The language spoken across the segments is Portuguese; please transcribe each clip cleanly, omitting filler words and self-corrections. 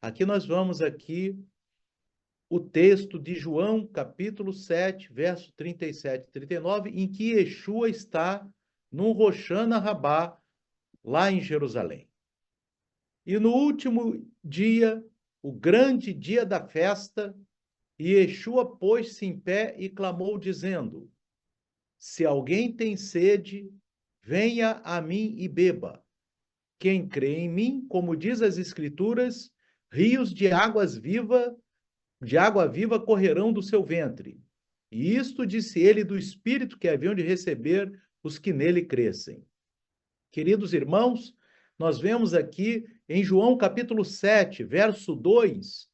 Aqui nós vamos o texto de João, capítulo 7, verso 37 e 39, em que Yeshua está num Roshana Rabá, lá em Jerusalém. E no último dia, o grande dia da festa, Yeshua pôs-se em pé e clamou, dizendo: Se alguém tem sede, venha a mim e beba. Quem crê em mim, como diz as Escrituras, rios de água viva correrão do seu ventre. E isto disse ele do Espírito que haviam de receber os que nele crescem. Queridos irmãos, nós vemos aqui em João capítulo 7, verso 2,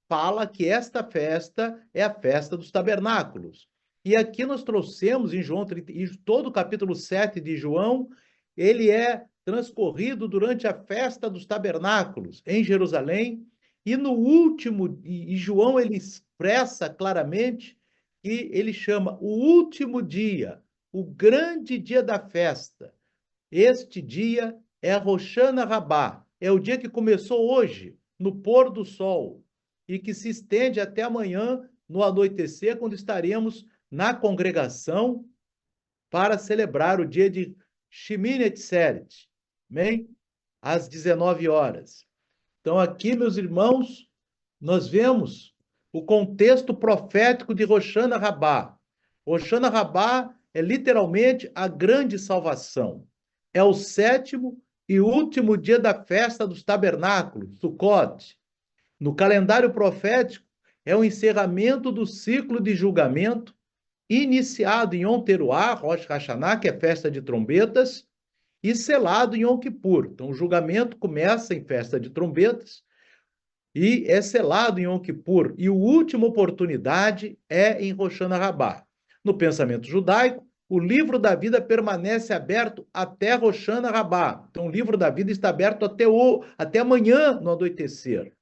fala que esta festa é a festa dos tabernáculos. E aqui nós trouxemos em João, e todo o capítulo 7 de João, ele é transcorrido durante a festa dos tabernáculos em Jerusalém. E no último, e João ele expressa claramente que ele chama o último dia, o grande dia da festa. Este dia é a Roshana Rabá, é o dia que começou hoje, no pôr do sol, e que se estende até amanhã, no anoitecer, quando estaremos na congregação para celebrar o dia de Shemini Atzeret, amém? Às 19 horas. Então, aqui, meus irmãos, nós vemos o contexto profético de Roshana Rabá. Roshana Rabá é literalmente a grande salvação. É o sétimo e último dia da festa dos tabernáculos, Sukkot. No calendário profético, é o encerramento do ciclo de julgamento, iniciado em Yom Teruah, Rosh Hashanah, que é festa de trombetas, e selado em Yom Kippur. Então, o julgamento começa em festa de trombetas e é selado em Yom Kippur. E a última oportunidade é em Roshana Rabá. No pensamento judaico, o livro da vida permanece aberto até Roshana Rabá. Então, o livro da vida está aberto até amanhã, no anoitecer,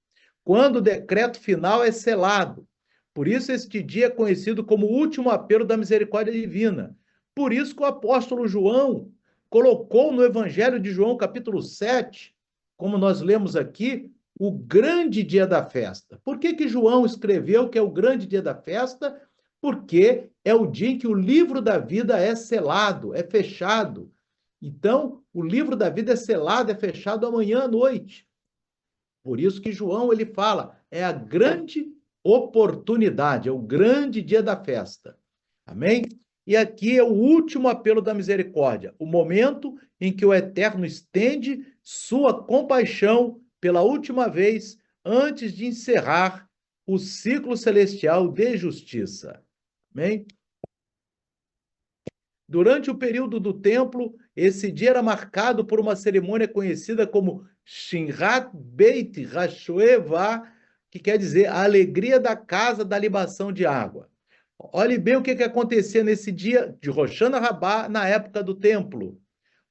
quando o decreto final é selado. Por isso, este dia é conhecido como o último apelo da misericórdia divina. Por isso que o apóstolo João colocou no Evangelho de João, capítulo 7, como nós lemos aqui, o grande dia da festa. Por que João escreveu que é o grande dia da festa? Porque é o dia em que o livro da vida é selado, é fechado. Então, o livro da vida é selado, é fechado amanhã à noite. Por isso que João ele fala, é a grande oportunidade, é o grande dia da festa. Amém? E aqui é o último apelo da misericórdia, o momento em que o Eterno estende sua compaixão pela última vez antes de encerrar o ciclo celestial de justiça. Amém? Durante o período do templo, esse dia era marcado por uma cerimônia conhecida como Shinrat Beit Hashoevah, que quer dizer a alegria da casa da libação de água. Olhe bem o que acontecia nesse dia de Roshana Rabá, na época do templo.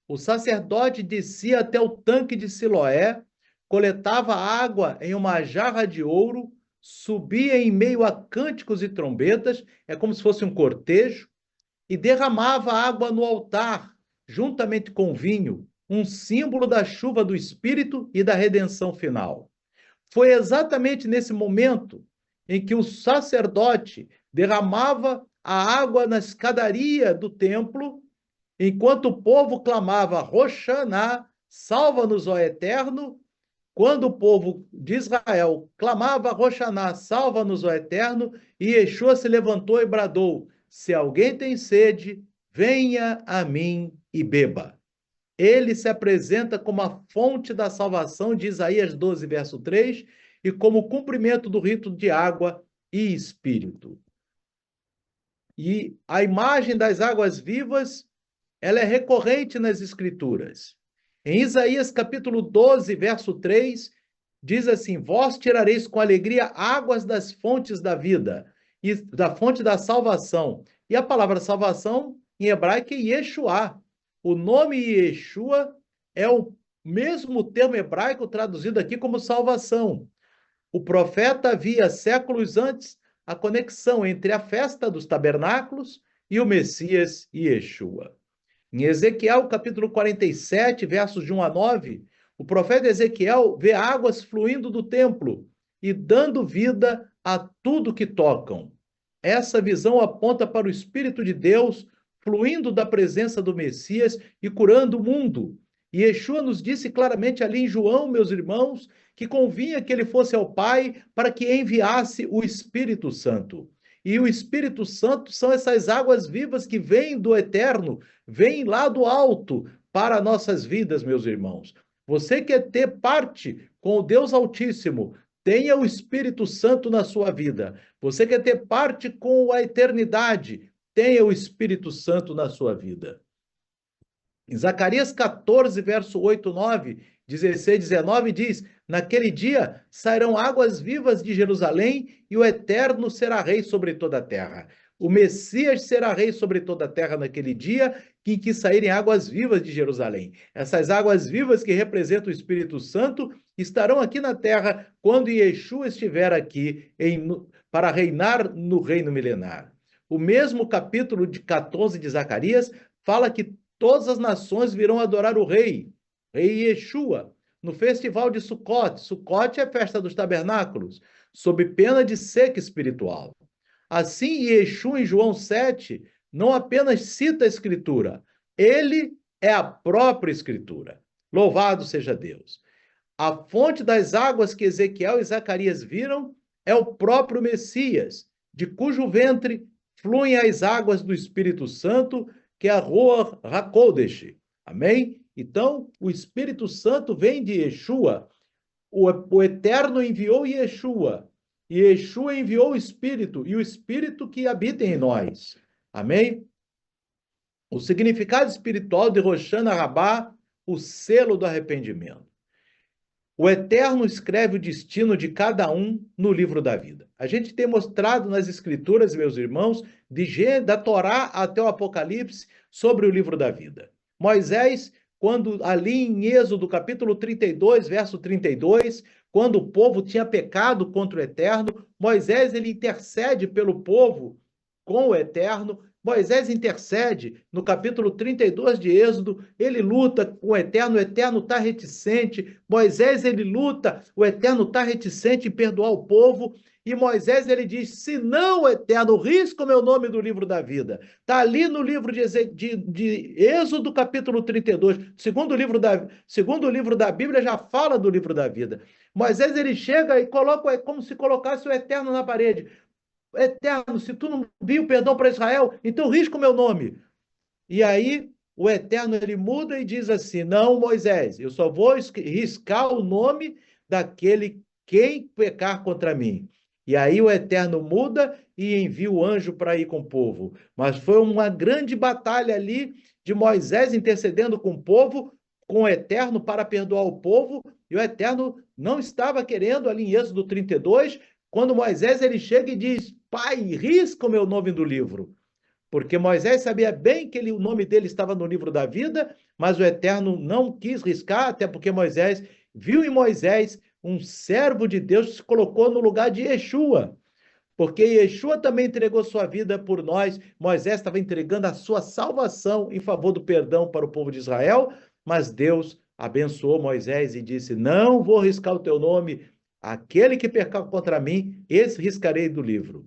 O sacerdote descia até o tanque de Siloé, coletava água em uma jarra de ouro, subia em meio a cânticos e trombetas, é como se fosse um cortejo, e derramava água no altar, juntamente com vinho, um símbolo da chuva do Espírito e da redenção final. Foi exatamente nesse momento em que o sacerdote derramava a água na escadaria do templo, enquanto o povo clamava Roxaná, salva-nos, ó Eterno. Quando o povo de Israel clamava Roxaná, salva-nos, ó Eterno, e Yeshua se levantou e bradou: se alguém tem sede, venha a mim e beba. Ele se apresenta como a fonte da salvação de Isaías 12, verso 3, e como cumprimento do rito de água e espírito. E a imagem das águas vivas, ela é recorrente nas Escrituras. Em Isaías capítulo 12, verso 3, diz assim: vós tirareis com alegria águas das fontes da vida, e da fonte da salvação. E a palavra salvação, em hebraico, é Yeshua. O nome Yeshua é o mesmo termo hebraico traduzido aqui como salvação. O profeta havia, séculos antes, a conexão entre a festa dos tabernáculos e o Messias Yeshua. Em Ezequiel, capítulo 47, versos de 1 a 9, o profeta Ezequiel vê águas fluindo do templo e dando vida a tudo que tocam. Essa visão aponta para o Espírito de Deus fluindo da presença do Messias e curando o mundo. E Yeshua nos disse claramente ali em João, meus irmãos, que convinha que ele fosse ao Pai para que enviasse o Espírito Santo. E o Espírito Santo são essas águas vivas que vêm do eterno, vêm lá do alto para nossas vidas, meus irmãos. Você quer ter parte com o Deus Altíssimo, tenha o Espírito Santo na sua vida. Você quer ter parte com a eternidade, tenha o Espírito Santo na sua vida. Em Zacarias 14, verso 8, 9, 16, 19, diz: naquele dia sairão águas vivas de Jerusalém e o Eterno será rei sobre toda a terra. O Messias será rei sobre toda a terra naquele dia em que saírem águas vivas de Jerusalém. Essas águas vivas que representam o Espírito Santo estarão aqui na terra quando Yeshua estiver aqui para reinar no reino milenar. O mesmo capítulo de 14 de Zacarias fala que todas as nações virão adorar o rei Yeshua, no festival de Sucote. Sucote é a festa dos tabernáculos, sob pena de seca espiritual. Assim, Yeshua, em João 7, não apenas cita a Escritura, ele é a própria Escritura. Louvado seja Deus. A fonte das águas que Ezequiel e Zacarias viram é o próprio Messias, de cujo ventre fluem as águas do Espírito Santo, que é a Ruach HaKodesh. Amém? Então, o Espírito Santo vem de Yeshua. O Eterno enviou Yeshua. E Yeshua enviou o Espírito, e o Espírito que habita em nós. Amém? O significado espiritual de Rosh Hashanah, o selo do arrependimento. O Eterno escreve o destino de cada um no livro da vida. A gente tem mostrado nas Escrituras, meus irmãos, da Torá até o Apocalipse, sobre o livro da vida. Moisés, quando ali em Êxodo, capítulo 32, verso 32, quando o povo tinha pecado contra o Eterno, Moisés ele intercede pelo povo com o Eterno. Moisés intercede no capítulo 32 de Êxodo, ele luta com o Eterno está reticente. Moisés ele luta, o Eterno está reticente em perdoar o povo. E Moisés ele diz: se não, Eterno, risca o meu nome do livro da vida. Está ali no livro de Êxodo, capítulo 32. Segundo livro da Bíblia já fala do livro da vida. Moisés ele chega e coloca, é como se colocasse o Eterno na parede. Eterno, se tu não viu perdão para Israel, então risca o meu nome. E aí o Eterno ele muda e diz assim: não, Moisés, eu só vou riscar o nome daquele quem pecar contra mim. E aí o Eterno muda e envia o anjo para ir com o povo. Mas foi uma grande batalha ali de Moisés intercedendo com o povo, com o Eterno para perdoar o povo, e o Eterno não estava querendo ali em Êxodo 32, quando Moisés ele chega e diz: Pai, risca o meu nome do livro. Porque Moisés sabia bem que o nome dele estava no livro da vida, mas o Eterno não quis riscar, até porque Moisés viu em Moisés um servo de Deus que se colocou no lugar de Yeshua. Porque Yeshua também entregou sua vida por nós. Moisés estava entregando a sua salvação em favor do perdão para o povo de Israel, mas Deus abençoou Moisés e disse: não vou riscar o teu nome. Aquele que pecar contra mim, esse riscarei do livro.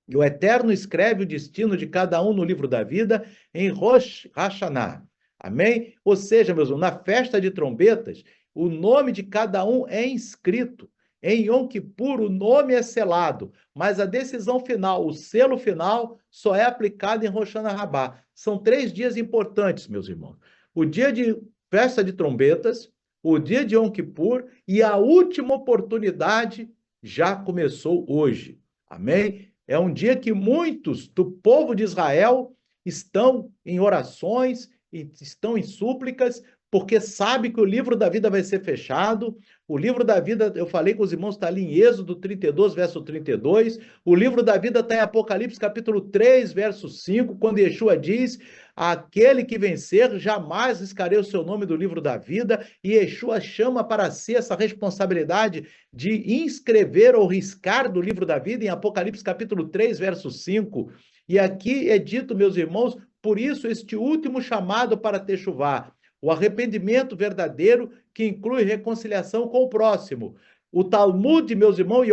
E o Eterno escreve o destino de cada um no livro da vida em Rosh Hashanah. Amém? Ou seja, meus irmãos, na festa de trombetas, o nome de cada um é inscrito. Em Yom Kippur, o nome é selado, mas a decisão final, o selo final, só é aplicado em Rosh Hashanah. São 3 dias importantes, meus irmãos. O dia de festa de trombetas, o dia de Yom Kippur e a última oportunidade já começou hoje. Amém? É um dia que muitos do povo de Israel estão em orações, estão em súplicas, porque sabe que o livro da vida vai ser fechado. O livro da vida, eu falei com os irmãos, está ali em Êxodo 32, verso 32. O livro da vida está em Apocalipse, capítulo 3, verso 5, quando Yeshua diz: aquele que vencer, jamais riscarei o seu nome do livro da vida. E Yeshua chama para si essa responsabilidade de inscrever ou riscar do livro da vida em Apocalipse, capítulo 3, verso 5. E aqui é dito, meus irmãos, por isso este último chamado para Techuvá, o arrependimento verdadeiro que inclui reconciliação com o próximo. O Talmud, meus irmãos,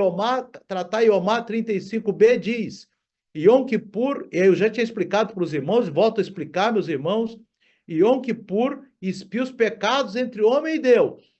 Tratar Yomá 35b diz, Yom Kippur, eu já tinha explicado para os irmãos, volto a explicar, meus irmãos, Yom Kippur expia os pecados entre o homem e Deus,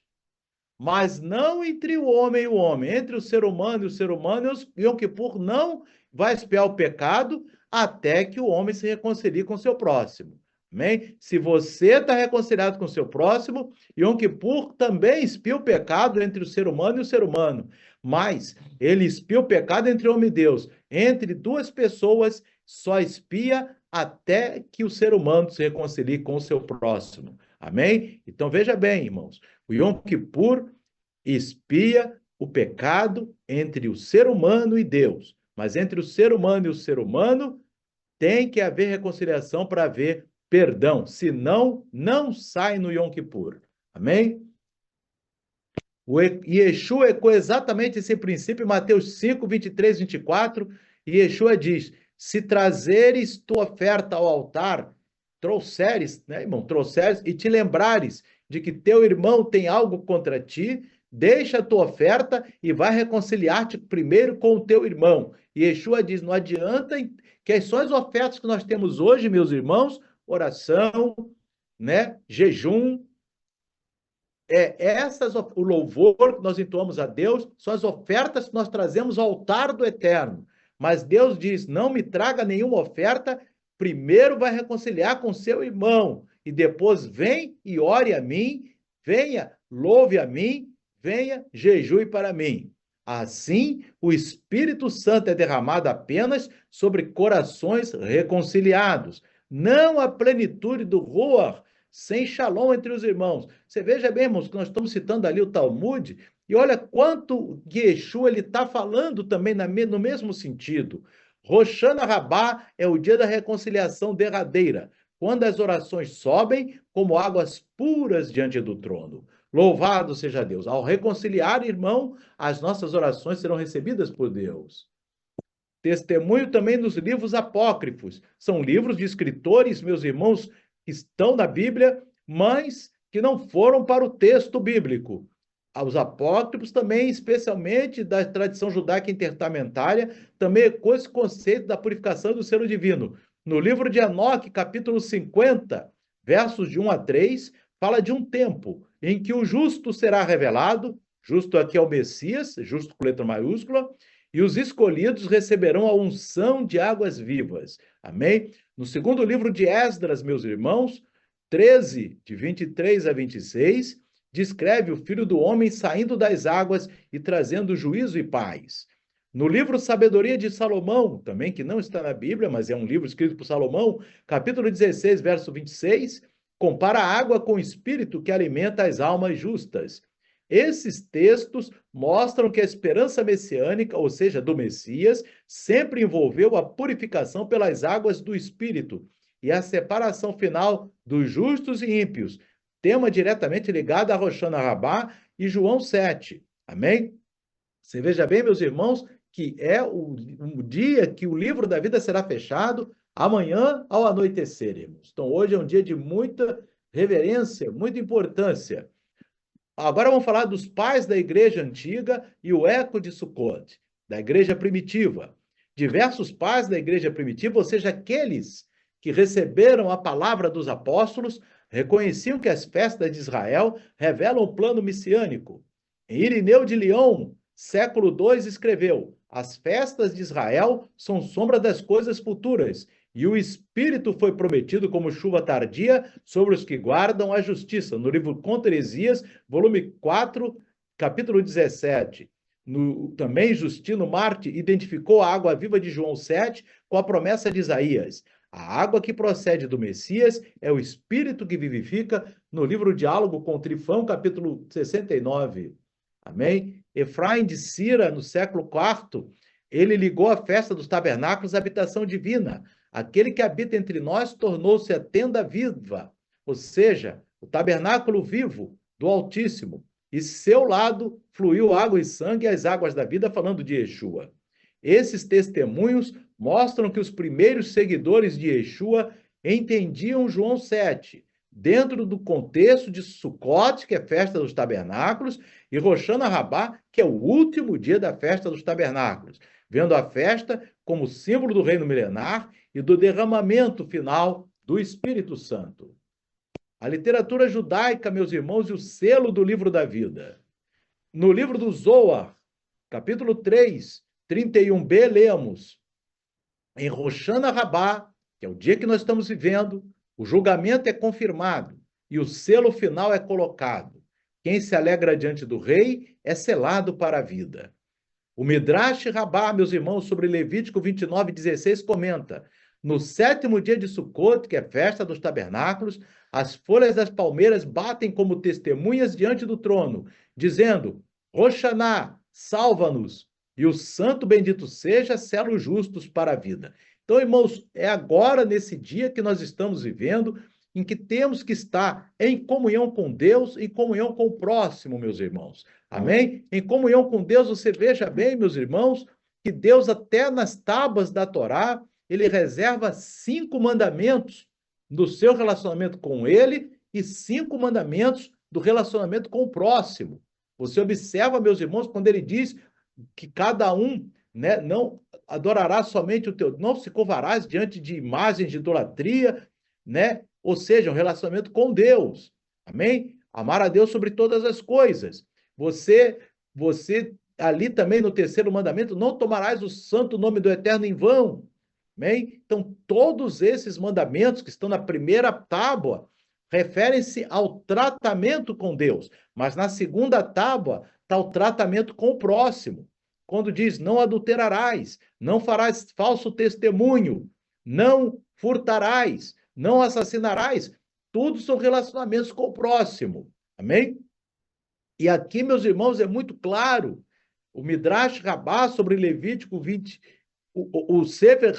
mas não entre o homem e o homem, entre o ser humano e o ser humano, Yom Kippur não vai expiar o pecado até que o homem se reconcilie com o seu próximo. Amém? Se você está reconciliado com o seu próximo, Yom Kippur também expia o pecado entre o ser humano e o ser humano, mas ele expia o pecado entre homem e Deus. Entre duas pessoas, só expia até que o ser humano se reconcilie com o seu próximo. Amém? Então veja bem, irmãos, o Yom Kippur expia o pecado entre o ser humano e Deus, mas entre o ser humano e o ser humano tem que haver reconciliação para haver perdão, senão não sai no Yom Kippur. Amém? O Yeshua ecoa exatamente esse princípio em Mateus 5, 23, 24, e Yeshua diz, se trazeres tua oferta ao altar, trouxeres, né, irmão, trouxeres e te lembrares de que teu irmão tem algo contra ti, deixa a tua oferta e vai reconciliar-te primeiro com o teu irmão. E Yeshua diz, não adianta, que são as ofertas que nós temos hoje, meus irmãos, oração, né, jejum, o louvor que nós entoamos a Deus são as ofertas que nós trazemos ao altar do Eterno. Mas Deus diz, não me traga nenhuma oferta, primeiro vai reconciliar com seu irmão, e depois vem e ore a mim, venha, louve a mim, venha, jejue para mim. Assim, o Espírito Santo é derramado apenas sobre corações reconciliados, não a plenitude do Ruach, sem shalom entre os irmãos. Você veja bem, irmãos, que nós estamos citando ali o Talmud, e olha quanto Yeshua ele está falando também no mesmo sentido. Rosh Hashanah é o dia da reconciliação derradeira, quando as orações sobem como águas puras diante do trono. Louvado seja Deus. Ao reconciliar, irmão, as nossas orações serão recebidas por Deus. Testemunho também nos livros apócrifos. São livros de escritores, meus irmãos, que estão na Bíblia, mas que não foram para o texto bíblico. Os apócrifos também, especialmente da tradição judaica intertestamentária, também com esse conceito da purificação do selo divino. No livro de Enoque, capítulo 50, versos de 1 a 3, fala de um tempo em que o justo será revelado, justo aqui é o Messias, justo com letra maiúscula, e os escolhidos receberão a unção de águas vivas. Amém? No segundo livro de Esdras, meus irmãos, 13, de 23 a 26, descreve o Filho do Homem saindo das águas e trazendo juízo e paz. No livro Sabedoria de Salomão, também que não está na Bíblia, mas é um livro escrito por Salomão, capítulo 16, verso 26, compara a água com o espírito que alimenta as almas justas. Esses textos mostram que a esperança messiânica, ou seja, do Messias, sempre envolveu a purificação pelas águas do Espírito e a separação final dos justos e ímpios, tema diretamente ligado a Rosh Hashanah e João 7. Amém? Você veja bem, meus irmãos, que é o dia que o livro da vida será fechado, amanhã ao anoitecer, irmãos. Então, hoje é um dia de muita reverência, muita importância. Agora vamos falar dos pais da igreja antiga e o eco de Sukkot, da igreja primitiva. Diversos pais da igreja primitiva, ou seja, aqueles que receberam a palavra dos apóstolos, reconheciam que as festas de Israel revelam o plano messiânico. Irineu de Lyon, século II, escreveu: as festas de Israel são sombra das coisas futuras, e o Espírito foi prometido como chuva tardia sobre os que guardam a justiça. No livro Contra Heresias, volume 4, capítulo 17. Também Justino Marte identificou a água viva de João 7 com a promessa de Isaías. A água que procede do Messias é o Espírito que vivifica, no livro Diálogo com Trifão, capítulo 69. Amém? Efraim de Cira, no século IV, ele ligou a festa dos tabernáculos à habitação divina. Aquele que habita entre nós tornou-se a tenda viva, ou seja, o tabernáculo vivo do Altíssimo. E seu lado fluiu água e sangue, as águas da vida, falando de Yeshua. Esses testemunhos mostram que os primeiros seguidores de Yeshua entendiam João 7. dentro do contexto de Sukkot, que é festa dos tabernáculos, e Rosh Hashanah, que é o último dia da festa dos tabernáculos, vendo a festa como símbolo do reino milenar e do derramamento final do Espírito Santo. A literatura judaica, meus irmãos, e o selo do livro da vida. No livro do Zohar, capítulo 3, 31b, lemos: em Rosh Hashanah, que é o dia que nós estamos vivendo, o julgamento é confirmado e o selo final é colocado. Quem se alegra diante do rei é selado para a vida. O Midrash Rabbah, meus irmãos, sobre Levítico 29:16, comenta: no 7º dia de Sukkot, que é festa dos tabernáculos, as folhas das palmeiras batem como testemunhas diante do trono, dizendo: Rosh Hashanah, salva-nos, e o santo bendito seja, sela os justos para a vida. Então, irmãos, é agora, nesse dia que nós estamos vivendo, em que temos que estar em comunhão com Deus, em comunhão com o próximo, meus irmãos. Amém? Em comunhão com Deus, você veja bem, meus irmãos, que Deus, até nas tábuas da Torá, ele reserva 5 mandamentos do seu relacionamento com ele e 5 mandamentos do relacionamento com o próximo. Você observa, meus irmãos, quando ele diz que cada um, né, não adorará somente o teu, não se curvarás diante de imagens de idolatria, né? Ou seja, um relacionamento com Deus. Amém? Amar a Deus sobre todas as coisas. Você ali também no 3º mandamento, não tomarás o santo nome do Eterno em vão. Amém? Então, todos esses mandamentos que estão na primeira tábua referem-se ao tratamento com Deus, mas na segunda tábua está o tratamento com o próximo. Quando diz, não adulterarás, não farás falso testemunho, não furtarás, não assassinarás, tudo são relacionamentos com o próximo. Amém? E aqui, meus irmãos, é muito claro, o Midrash Rabbah sobre Levítico 20, o Sefer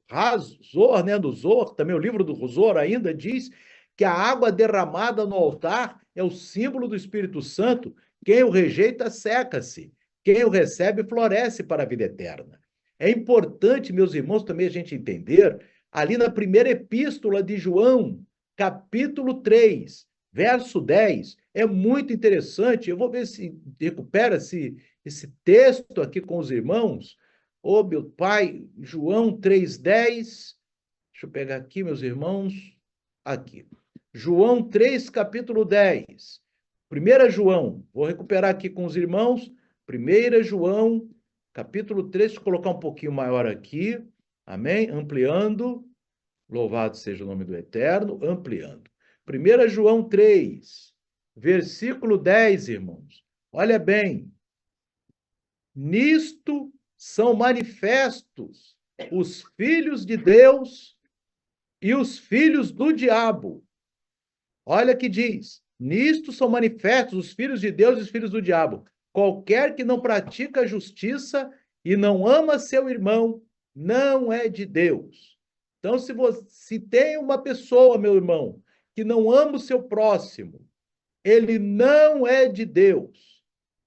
Hazor, né, do Zohar, também o livro do Zohar ainda diz que a água derramada no altar é o símbolo do Espírito Santo. Quem o rejeita, seca-se. Quem o recebe, floresce para a vida eterna. É importante, meus irmãos, também a gente entender, ali na primeira epístola de João, capítulo 3, verso 10, é muito interessante. Eu vou ver se recupera esse texto aqui com os irmãos. Ô, meu pai, João 3:10. Deixa eu pegar aqui, meus irmãos. Aqui. João 3, capítulo 10. 1 João, vou recuperar aqui com os irmãos. 1 João, capítulo 3, deixa eu colocar um pouquinho maior aqui. Amém? Ampliando. Louvado seja o nome do Eterno. Ampliando. 1 João 3, versículo 10, irmãos. Olha bem. Nisto são manifestos os filhos de Deus e os filhos do diabo. Olha que diz, nisto são manifestos os filhos de Deus e os filhos do diabo. Qualquer que não pratica a justiça e não ama seu irmão, não é de Deus. Então, se tem uma pessoa, meu irmão, que não ama o seu próximo, ele não é de Deus.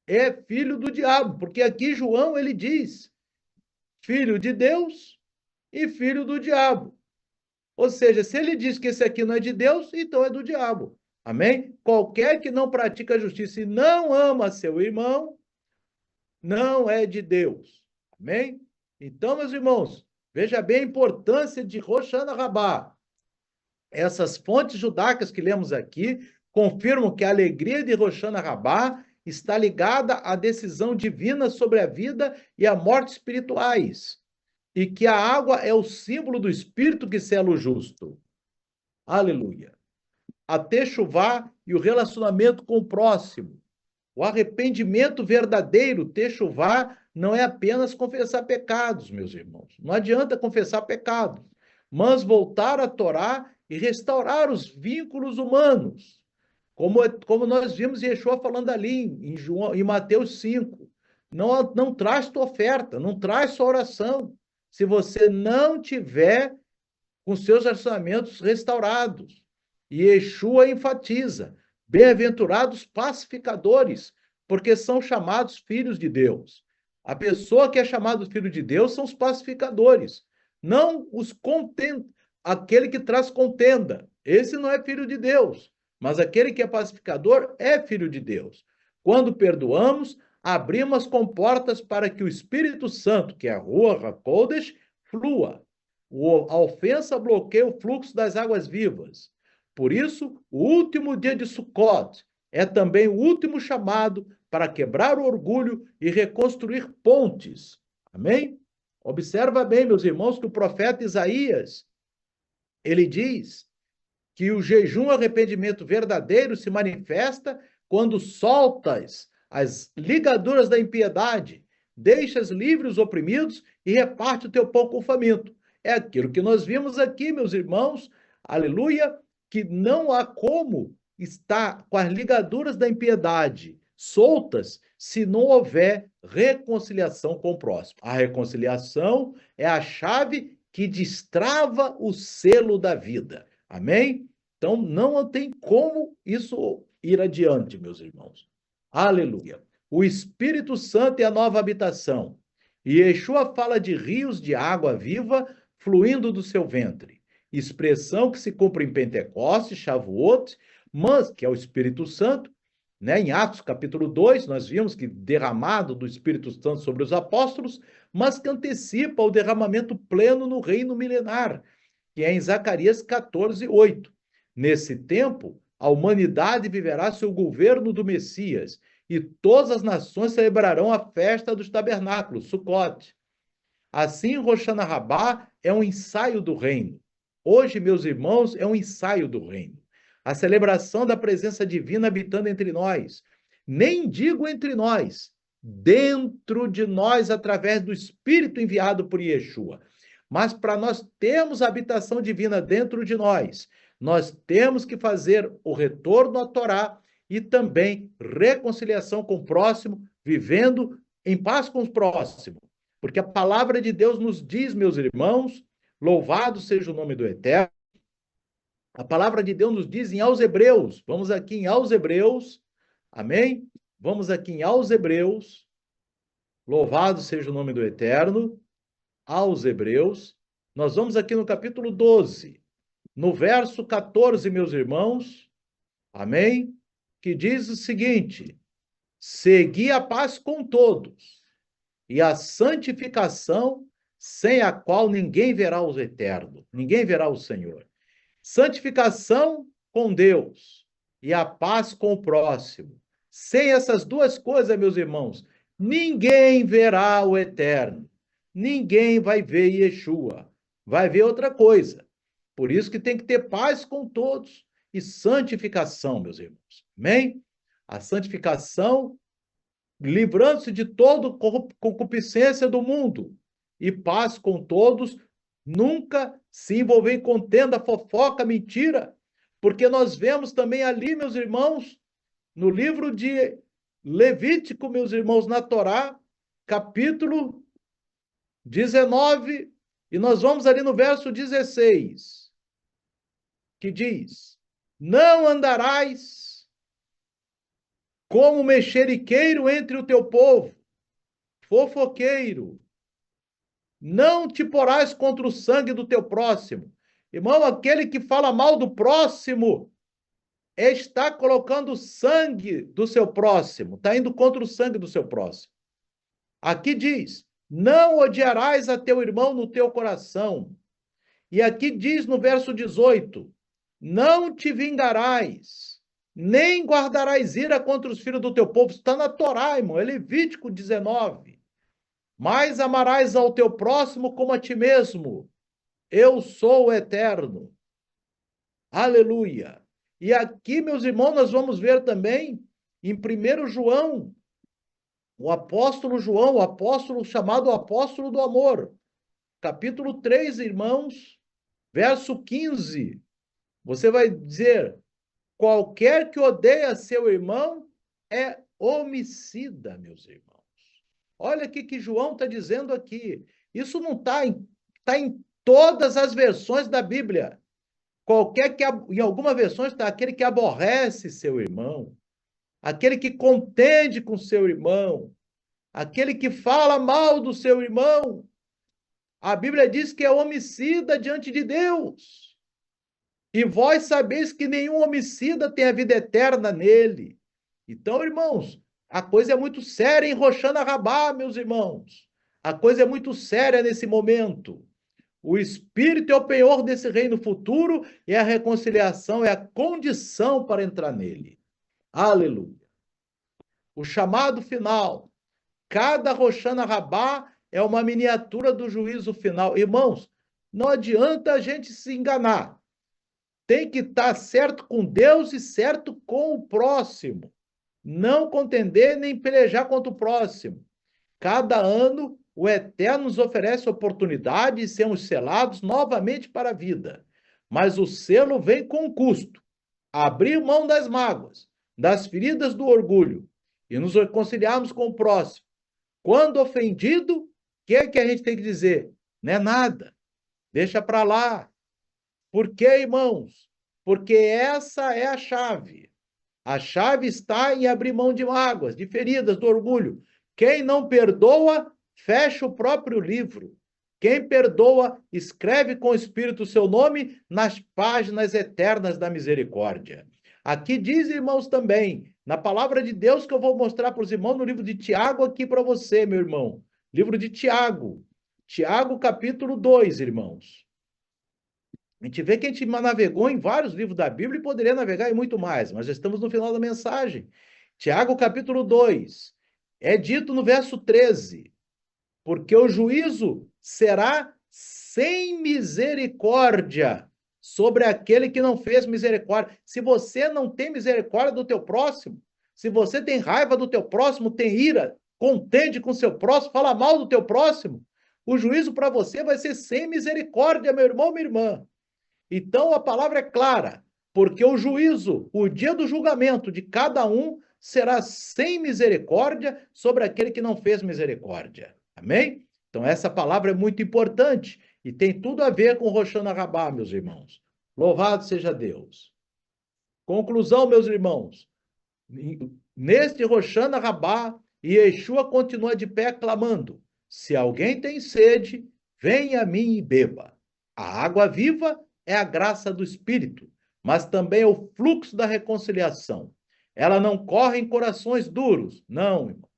É filho do diabo, porque aqui João, ele diz, filho de Deus e filho do diabo. Ou seja, se ele diz que esse aqui não é de Deus, então é do diabo. Amém? Qualquer que não pratica a justiça e não ama seu irmão, não é de Deus. Amém? Então, meus irmãos, veja bem a importância de Rosh Hashanah. Essas fontes judaicas que lemos aqui confirmam que a alegria de Rosh Hashanah está ligada à decisão divina sobre a vida e a morte espirituais, e que a água é o símbolo do Espírito que sela o justo. Aleluia. A techuvá e o relacionamento com o próximo. O arrependimento verdadeiro, techuvá, não é apenas confessar pecados, meus irmãos. Não adianta confessar pecados, mas voltar à Torá e restaurar os vínculos humanos. Como nós vimos Yeshua falando ali em Mateus 5. Não traz tua oferta, não traz tua oração, se você não tiver com seus relacionamentos restaurados. E Yeshua enfatiza, bem-aventurados pacificadores, porque são chamados filhos de Deus. A pessoa que é chamada filho de Deus são os pacificadores, não aquele que traz contenda. esse não é filho de Deus. Mas aquele que é pacificador é filho de Deus. Quando perdoamos, abrimos as comportas para que o Espírito Santo, que é a Ruach HaKodesh, flua. A ofensa bloqueia o fluxo das águas vivas. Por isso, o último dia de Sukkot é também o último chamado para quebrar o orgulho e reconstruir pontes. Amém? Observa bem, meus irmãos, que o profeta Isaías, ele diz que o jejum e arrependimento verdadeiro se manifesta quando soltas as ligaduras da impiedade, deixas livres os oprimidos e reparte o teu pão com o faminto. É aquilo que nós vimos aqui, meus irmãos, aleluia, que não há como estar com as ligaduras da impiedade soltas se não houver reconciliação com o próximo. A reconciliação é a chave que destrava o selo da vida. Amém? Então, não tem como isso ir adiante, meus irmãos. Aleluia. O Espírito Santo é a nova habitação. E Yeshua fala de rios de água viva fluindo do seu ventre. Expressão que se cumpre em Pentecostes, Shavuot, mas que é o Espírito Santo, né? Em Atos capítulo 2, nós vimos que derramado do Espírito Santo sobre os apóstolos, mas que antecipa o derramamento pleno no reino milenar, que é em Zacarias 14, 8. Nesse tempo, a humanidade viverá sob o governo do Messias, e todas as nações celebrarão a festa dos tabernáculos, Sukkot. Assim, Rosh Hashanah é um ensaio do reino. Hoje, meus irmãos, é um ensaio do reino. A celebração da presença divina habitando entre nós. Nem digo entre nós, dentro de nós, através do Espírito enviado por Yeshua. Mas para nós termos a habitação divina dentro de nós temos que fazer o retorno à Torá e também reconciliação com o próximo, vivendo em paz com o próximo. Porque a palavra de Deus nos diz, meus irmãos, louvado seja o nome do Eterno, a palavra de Deus nos diz em aos Hebreus, vamos aqui em aos Hebreus, amém? Vamos aqui em aos Hebreus, louvado seja o nome do Eterno, aos Hebreus, nós vamos aqui no capítulo 12, no verso 14, meus irmãos, amém? Que diz o seguinte: segui a paz com todos e a santificação, sem a qual ninguém verá o Eterno, ninguém verá o Senhor. Santificação com Deus e a paz com o próximo. Sem essas duas coisas, meus irmãos, ninguém verá o Eterno. Ninguém vai ver Yeshua. Vai ver outra coisa. Por isso que tem que ter paz com todos e santificação, meus irmãos. Amém? A santificação, livrando-se de toda concupiscência do mundo, e paz com todos, nunca se envolver em contenda, fofoca, mentira, porque nós vemos também ali, meus irmãos, no livro de Levítico, meus irmãos, na Torá, capítulo 19, e nós vamos ali no verso 16, que diz: não andarás como mexeriqueiro entre o teu povo, fofoqueiro, não te porás contra o sangue do teu próximo. Irmão, aquele que fala mal do próximo está colocando o sangue do seu próximo, está indo contra o sangue do seu próximo. Aqui diz: não odiarás a teu irmão no teu coração. E aqui diz no verso 18: não te vingarás, nem guardarás ira contra os filhos do teu povo. Está na Torá, irmão, é Levítico 19. Mas amarás ao teu próximo como a ti mesmo. Eu sou o Eterno. Aleluia. E aqui, meus irmãos, nós vamos ver também, em 1 João, o apóstolo João, o apóstolo chamado apóstolo do amor. Capítulo 3, irmãos, verso 15. Você vai dizer: qualquer que odeia seu irmão é homicida, meus irmãos. Olha o que João está dizendo aqui. Isso não está em todas as versões da Bíblia. Em alguma versão está aquele que aborrece seu irmão, aquele que contende com seu irmão, aquele que fala mal do seu irmão. A Bíblia diz que é homicida diante de Deus. E vós sabeis que nenhum homicida tem a vida eterna nele. Então, irmãos, a coisa é muito séria em Roxana Rabá, meus irmãos. A coisa é muito séria nesse momento. O Espírito é o penhor desse reino futuro e a reconciliação é a condição para entrar nele. Aleluia. O chamado final. Cada Roxana Rabá é uma miniatura do juízo final. Irmãos, não adianta a gente se enganar. Tem que estar certo com Deus e certo com o próximo. Não contender nem pelejar contra o próximo. Cada ano, o Eterno nos oferece oportunidade e sermos selados novamente para a vida. Mas o selo vem com custo. Abrir mão das mágoas, das feridas do orgulho e nos reconciliarmos com o próximo. Quando ofendido, o que é que a gente tem que dizer? Não é nada. Deixa para lá. Por quê, irmãos? Porque essa é a chave. A chave está em abrir mão de mágoas, de feridas, do orgulho. Quem não perdoa, fecha o próprio livro. Quem perdoa, escreve com o Espírito o seu nome nas páginas eternas da misericórdia. Aqui diz, irmãos, também, na palavra de Deus que eu vou mostrar para os irmãos no livro de Tiago aqui para você, meu irmão. Livro de Tiago. Tiago, capítulo 2, irmãos. A gente vê que a gente navegou em vários livros da Bíblia e poderia navegar em muito mais, mas já estamos no final da mensagem. Tiago, capítulo 2. É dito no verso 13, porque o juízo será sem misericórdia sobre aquele que não fez misericórdia. Se você não tem misericórdia do teu próximo, se você tem raiva do teu próximo, tem ira, contende com o seu próximo, fala mal do teu próximo, o juízo para você vai ser sem misericórdia, meu irmão, minha irmã. Então a palavra é clara, porque o juízo, o dia do julgamento de cada um será sem misericórdia sobre aquele que não fez misericórdia. Amém? Então essa palavra é muito importante e tem tudo a ver com Roxana Rabá, meus irmãos. Louvado seja Deus. Conclusão, meus irmãos. Neste Roxana Rabá, Yeshua continua de pé clamando: se alguém tem sede, venha a mim e beba. A água viva é a graça do Espírito, mas também é o fluxo da reconciliação. Ela não corre em corações duros, não, irmão.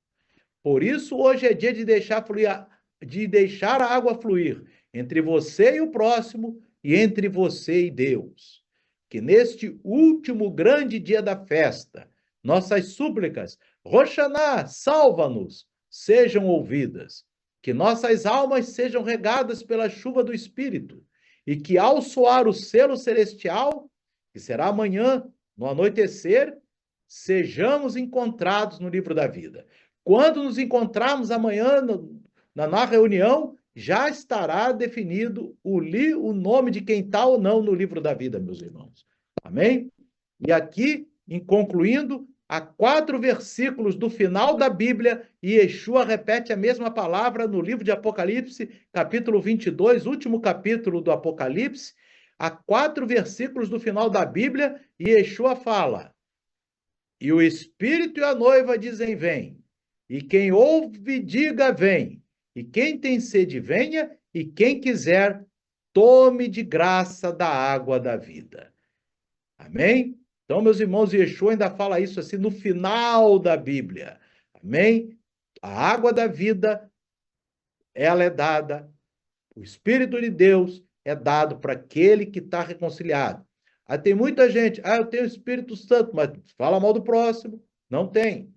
Por isso, hoje é dia de deixar a água fluir entre você e o próximo e entre você e Deus. Que neste último grande dia da festa, nossas súplicas, Roxaná, salva-nos, sejam ouvidas. Que nossas almas sejam regadas pela chuva do Espírito e que ao soar o selo celestial, que será amanhã, no anoitecer, sejamos encontrados no livro da vida. Quando nos encontrarmos amanhã na reunião, já estará definido o nome de quem está ou não no livro da vida, meus irmãos. Amém? E aqui, em concluindo, há 4 versículos do final da Bíblia, e Yeshua repete a mesma palavra no livro de Apocalipse, capítulo 22, último capítulo do Apocalipse. Há 4 versículos do final da Bíblia, e Yeshua fala: e o Espírito e a noiva dizem, vem. E quem ouve, diga, vem. E quem tem sede, venha. E quem quiser, tome de graça da água da vida. Amém? Então, meus irmãos, Yeshua ainda fala isso assim no final da Bíblia. Amém? A água da vida, ela é dada, o Espírito de Deus é dado para aquele que está reconciliado. Aí tem muita gente, eu tenho o Espírito Santo, mas fala mal do próximo. Não tem.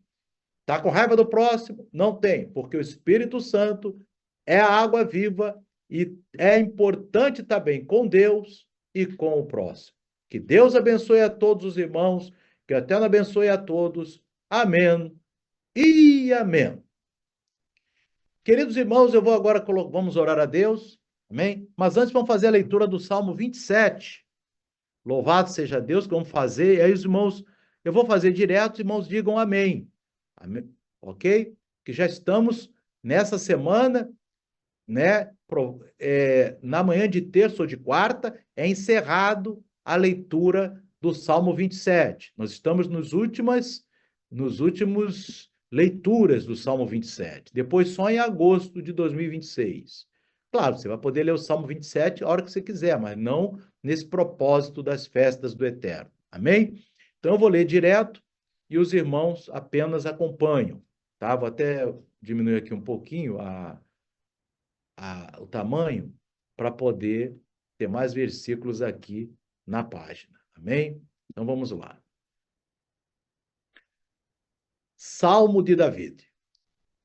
Está com raiva do próximo? Não tem, porque o Espírito Santo é a água viva e é importante também com Deus e com o próximo. Que Deus abençoe a todos os irmãos, que o Eterno abençoe a todos. Amém e amém. Queridos irmãos, eu vou agora, vamos orar a Deus, amém? Mas antes vamos fazer a leitura do Salmo 27. Louvado seja Deus, que vamos fazer. E aí os irmãos, eu vou fazer direto, os irmãos digam amém. Amém? Ok? Que já estamos nessa semana, né? Na manhã de terça ou de quarta, é encerrado a leitura do Salmo 27. Nós estamos nos últimos leituras do Salmo 27. Depois só em agosto de 2026. Claro, você vai poder ler o Salmo 27 a hora que você quiser, mas não nesse propósito das festas do Eterno. Amém? Então eu vou ler direto e os irmãos apenas acompanham, tá? Vou até diminuir aqui um pouquinho o tamanho para poder ter mais versículos aqui na página. Amém? Então vamos lá. Salmo de David.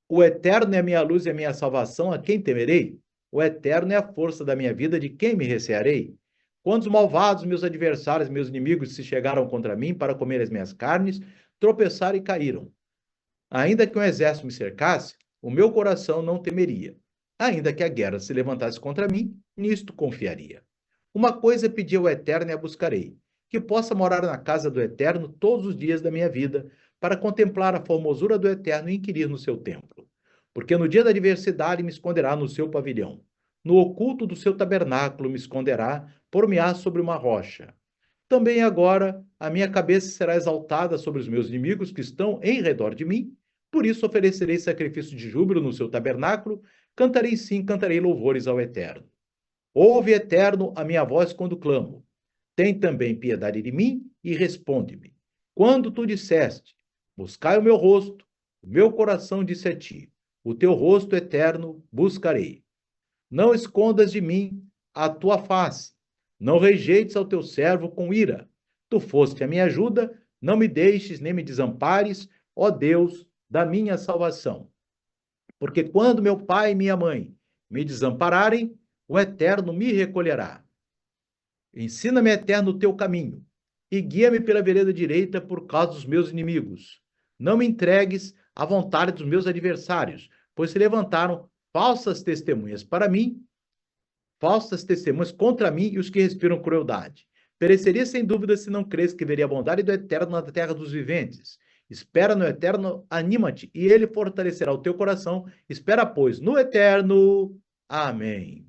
O Eterno é a minha luz e a minha salvação, a quem temerei? O Eterno é a força da minha vida, de quem me recearei? Quando os malvados, meus adversários, meus inimigos se chegaram contra mim para comer as minhas carnes, tropeçaram e caíram. Ainda que um exército me cercasse, o meu coração não temeria. Ainda que a guerra se levantasse contra mim, nisto confiaria. Uma coisa pedi ao Eterno e a buscarei, que possa morar na casa do Eterno todos os dias da minha vida, para contemplar a formosura do Eterno e inquirir no seu templo. Porque no dia da adversidade me esconderá no seu pavilhão. No oculto do seu tabernáculo me esconderá, por-me-á sobre uma rocha. Também agora a minha cabeça será exaltada sobre os meus inimigos que estão em redor de mim. Por isso oferecerei sacrifício de júbilo no seu tabernáculo. Cantarei sim, cantarei louvores ao Eterno. Ouve, Eterno, a minha voz quando clamo. Tem também piedade de mim e responde-me. Quando tu disseste, buscai o meu rosto, o meu coração disse a ti, o teu rosto eterno buscarei. Não escondas de mim a tua face, não rejeites ao teu servo com ira. Tu foste a minha ajuda, não me deixes nem me desampares, ó Deus da minha salvação. Porque quando meu pai e minha mãe me desampararem, o Eterno me recolherá. Ensina-me, Eterno, o teu caminho, e guia-me pela vereda direita por causa dos meus inimigos. Não me entregues à vontade dos meus adversários, pois se levantaram falsas testemunhas para mim, falsas testemunhas contra mim e os que respiram crueldade. Pereceria sem dúvida se não crês que veria a bondade do Eterno na terra dos viventes. Espera no Eterno, anima-te, e ele fortalecerá o teu coração. Espera, pois, no Eterno. Amém.